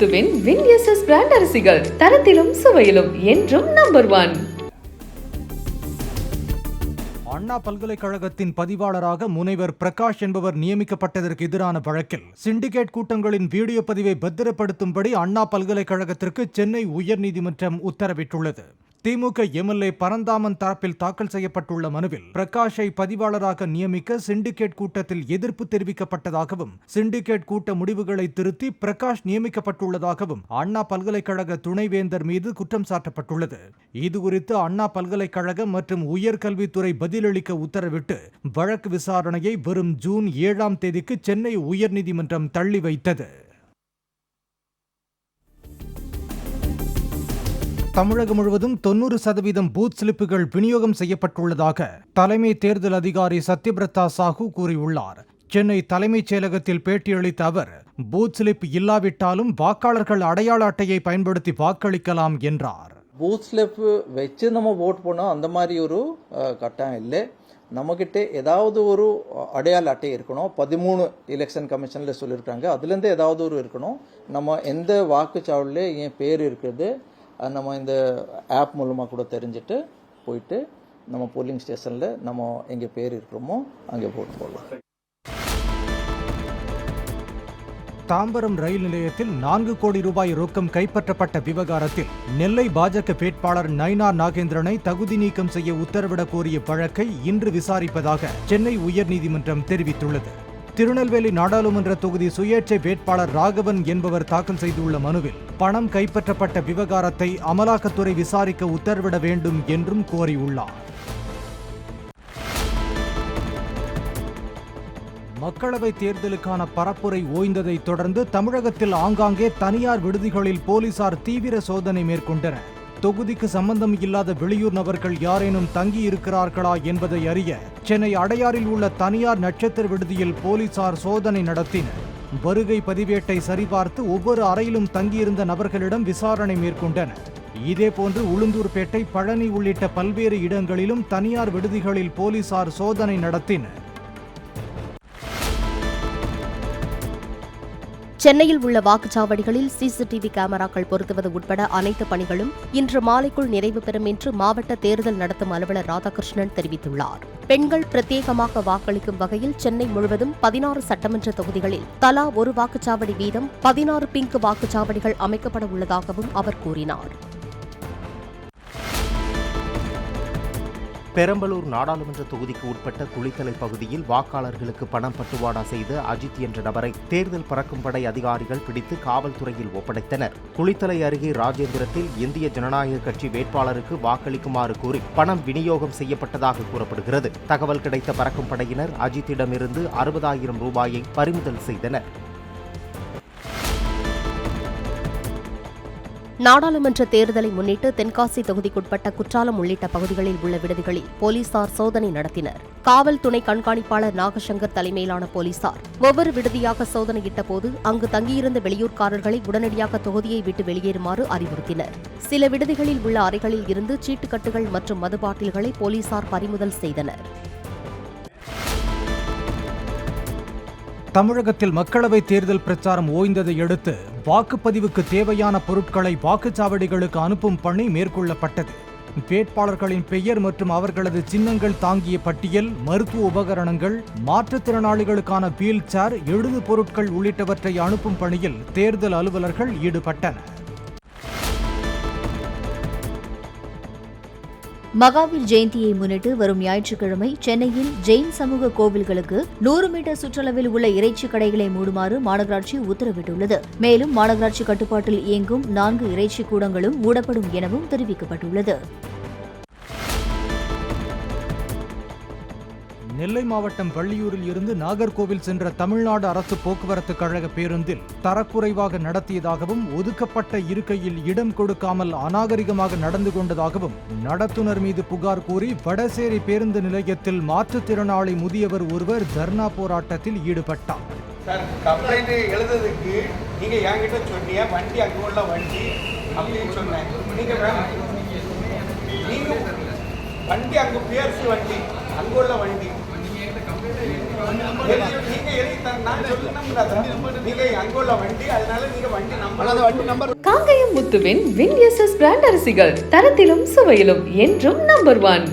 முத்துவின் வின்எஸ்எஸ் brand அரிசிகள் தரத்திலும் சுவையிலும் என்றும் நம்பர் 1. அண்ணா பல்கலைக்கழகத்தின் பதிவாளராக முனைவர் பிரகாஷ் என்பவர் நியமிக்கப்பட்டதற்கு எதிரான வழக்கில் சிண்டிகேட் கூட்டங்களின் வீடியோ பதிவை பத்திரப்படுத்தும்படி அண்ணா பல்கலைக்கழகத்திற்கு சென்னை உயர்நீதிமன்றம் உத்தரவிட்டுள்ளது. திமுக எம்எல்ஏ பரந்தாமன் தரப்பில் தாக்கல் செய்யப்பட்டுள்ள மனுவில் பிரகாஷை பதிவாளராக நியமிக்க சிண்டிகேட் கூட்டத்தில் எதிர்ப்பு தெரிவிக்கப்பட்டதாகவும், சிண்டிகேட் கூட்ட முடிவுகளை திருத்தி பிரகாஷ் நியமிக்கப்பட்டுள்ளதாகவும் அண்ணா பல்கலைக்கழக துணைவேந்தர் மீது குற்றம் சாட்டப்பட்டுள்ளது. இதுகுறித்து அண்ணா பல்கலைக்கழகம் மற்றும் உயர்கல்வித்துறை பதிலளிக்க உத்தரவிட்டு வழக்கு விசாரணையை வரும் ஜூன் 7ஆம் தேதிக்கு சென்னை உயர்நீதிமன்றம் தள்ளி வைத்தது. தமிழகம் முழுவதும் 90% பூத் ஸ்லிப்புகள் விநியோகம் செய்யப்பட்டுள்ளதாக தலைமை தேர்தல் அதிகாரி சத்யபிரதா சாஹூ கூறியுள்ளார். சென்னை தலைமைச் செயலகத்தில் பேட்டியளித்த அவர், பூத் ஸ்லிப் இல்லாவிட்டாலும் வாக்காளர்கள் அடையாள அட்டையை பயன்படுத்தி வாக்களிக்கலாம் என்றார். பூத் ஸ்லிப் வச்சு நம்ம ஓட் பண்ணோம், அந்த மாதிரி ஒரு கட்டாயம் இல்லை. நம்மக்கிட்ட ஏதாவது ஒரு அடையாள அட்டை இருக்கணும். 13 எலெக்ஷன் கமிஷனில் சொல்லியிருக்காங்க, அதுலேருந்து ஏதாவது ஒரு இருக்கணும். நம்ம எந்த வாக்குச்சாவடியில் என் பேர் இருக்குது நம்ம இந்த ஆப் மூலமாக கூட தெரிஞ்சுட்டு போயிட்டு நம்ம போலிங் ஸ்டேஷனில் நம்ம எங்கே பேர் இருக்கிறோமோ அங்கே ஓட்டு போடலாம். தாம்பரம் ரயில் நிலையத்தில் 4 கோடி ரூபாய் ரொக்கம் கைப்பற்றப்பட்ட விவகாரத்தில் நெல்லை பாஜக வேட்பாளர் நயினார் நாகேந்திரனை தகுதி நீக்கம் செய்ய உத்தரவிடக் கோரிய வழக்கை இன்று விசாரிப்பதாக சென்னை உயர்நீதிமன்றம் தெரிவித்துள்ளது. திருநெல்வேலி நாடாளுமன்ற தொகுதி சுயேட்சை வேட்பாளர் ராகவன் என்பவர் தாக்கல் செய்துள்ள மனுவில் பணம் கைப்பற்றப்பட்ட விவகாரத்தை அமலாக்கத்துறை விசாரிக்க உத்தரவிட வேண்டும் என்றும் கோரியுள்ளார். மக்களவைத் தேர்தலுக்கான பரப்புரை ஓய்ந்ததை தொடர்ந்து தமிழகத்தில் ஆங்காங்கே தனியார் விடுதிகளில் போலீசார் தீவிர சோதனை மேற்கொண்டனர். தொகுதிக்கு சம்பந்தம் இல்லாத வெளியூர் நபர்கள் யாரேனும் தங்கி இருக்கிறார்களா என்பதை அறிய சென்னை அடையாறில் உள்ள தனியார் நட்சத்திர விடுதியில் போலீசார் சோதனை நடத்தினர். வருகை பதிவேட்டை சரிபார்த்து ஒவ்வொரு அறையிலும் தங்கியிருந்த நபர்களிடம் விசாரணை மேற்கொண்டனர். இதேபோன்று உளுந்தூர்பேட்டை, பழனி உள்ளிட்ட பல்வேறு இடங்களிலும் தனியார் விடுதிகளில் போலீசார் சோதனை நடத்தினர். சென்னையில் உள்ள வாக்குச்சாவடிகளில் சிசிடிவி கேமராக்கள் பொருத்துவது உட்பட அனைத்து பணிகளும் இன்று மாலைக்குள் நிறைவு பெறும் என்று மாவட்ட தேர்தல் நடத்தும் அலுவலர் ராதாகிருஷ்ணன் தெரிவித்துள்ளார். பெண்கள் பிரத்யேகமாக வாக்களிக்கும் வகையில் சென்னை முழுவதும் 16 சட்டமன்ற தொகுதிகளில் தலா ஒரு வாக்குச்சாவடி வீதம் 16 பிங்க் வாக்குச்சாவடிகள் அமைக்கப்பட உள்ளதாகவும் அவர் கூறினார். பெரம்பலூர் நாடாளுமன்ற தொகுதிக்கு உட்பட்ட குளித்தலை பகுதியில் வாக்காளர்களுக்கு பணம் பட்டுவாடா செய்த அஜித் என்ற நபரை தேர்தல் பறக்கும் படை அதிகாரிகள் பிடித்து காவல்துறையில் ஒப்படைத்தனர். குளித்தலை அருகே ராஜேந்திரத்தில் இந்திய ஜனநாயக கட்சி வேட்பாளருக்கு வாக்களிக்குமாறு கூறி பணம் விநியோகம் செய்யப்பட்டதாக கூறப்படுகிறது. தகவல் கிடைத்த பறக்கும் படையினர் அஜித்திடமிருந்து 60,000 ரூபாயை பறிமுதல் செய்தனர். நாடாளுமன்ற தேர்தலை முன்னிட்டு தென்காசி தொகுதிக்குட்பட்ட குற்றாலம் உள்ளிட்ட பகுதிகளில் உள்ள விடுதிகளில் போலீசார் சோதனை நடத்தினர். காவல் துணை கண்காணிப்பாளர் நாகசங்கர் தலைமையிலான போலீசார் ஒவ்வொரு விடுதியாக சோதனையிட்ட போது அங்கு தங்கியிருந்த வெளியூர்காரர்களை உடனடியாக தொகுதியை விட்டு வெளியேறுமாறு அறிவுறுத்தினர். சில விடுதிகளில் உள்ள அறைகளில் இருந்து சீட்டுக்கட்டுகள் மற்றும் மது பாட்டில்களை போலீசார் பறிமுதல் செய்தனர். தமிழகத்தில் மக்களவைத் தேர்தல் பிரச்சாரம் ஓய்ந்ததை அடுத்து வாக்குப்பதிவுக்கு தேவையான பொருட்களை வாக்குச்சாவடிகளுக்கு அனுப்பும் பணி மேற்கொள்ளப்பட்டது. வேட்பாளர்களின் பெயர் மற்றும் அவர்களது சின்னங்கள் தாங்கிய பட்டியல், மருத்துவ உபகரணங்கள், மாற்றுத்திறனாளிகளுக்கான வீல் சேர், எழுது பொருட்கள் உள்ளிட்டவற்றை அனுப்பும் பணியில் தேர்தல் அலுவலர்கள் ஈடுபட்டனர். மகாவீர் ஜெயந்தியை முன்னிட்டு வரும் ஞாயிற்றுக்கிழமை சென்னையில் ஜெயின் சமூக கோவில்களுக்கு 100 மீட்டர் சுற்றளவில் உள்ள இறைச்சி கடைகளை மூடுமாறு மாநகராட்சி உத்தரவிட்டுள்ளது. மேலும் மாநகராட்சி கட்டுப்பாட்டில் இயங்கும் 4 இறைச்சி கூடங்களும் மூடப்படும் எனவும் தெரிவிக்கப்பட்டுள்ளது. நெல்லை மாவட்டம் வள்ளியூரில் இருந்து நாகர்கோவில் சென்ற தமிழ்நாடு அரசு போக்குவரத்து கழக பேருந்தில் தரக்குறைவாக நடத்தியதாகவும், ஒதுக்கப்பட்ட இருக்கையில் இடம் கொடுக்காமல் அநாகரிகமாக நடந்து கொண்டதாகவும் நடத்துனர் மீது புகார் கூறி வடசேரி பேருந்து நிலையத்தில் மாற்றுத்திறனாளி முதியவர் ஒருவர் தர்ணா போராட்டத்தில் ஈடுபட்டார். சார், கம்ப்ளைண்ட் எழுதுறதுக்கு நீங்க என்கிட்ட சொன்னீங்க, வண்டி அங்க உள்ள வண்டி அப்படின்னு சொன்னேன். நீங்க வண்டி அங்க பிஎர்சி வண்டி அங்க உள்ள வண்டி நீங்க எதுக்கு நான் சொல்லணும் நீங்க அங்க உள்ள வண்டி, அதனால நீங்க வண்டி நம்பர். காங்கயம் முத்துவின் வின் எஸ்எஸ் பிராண்ட் அரிசிகள் தரத்திலும் சுவையிலும் என்றும் நம்பர் 1.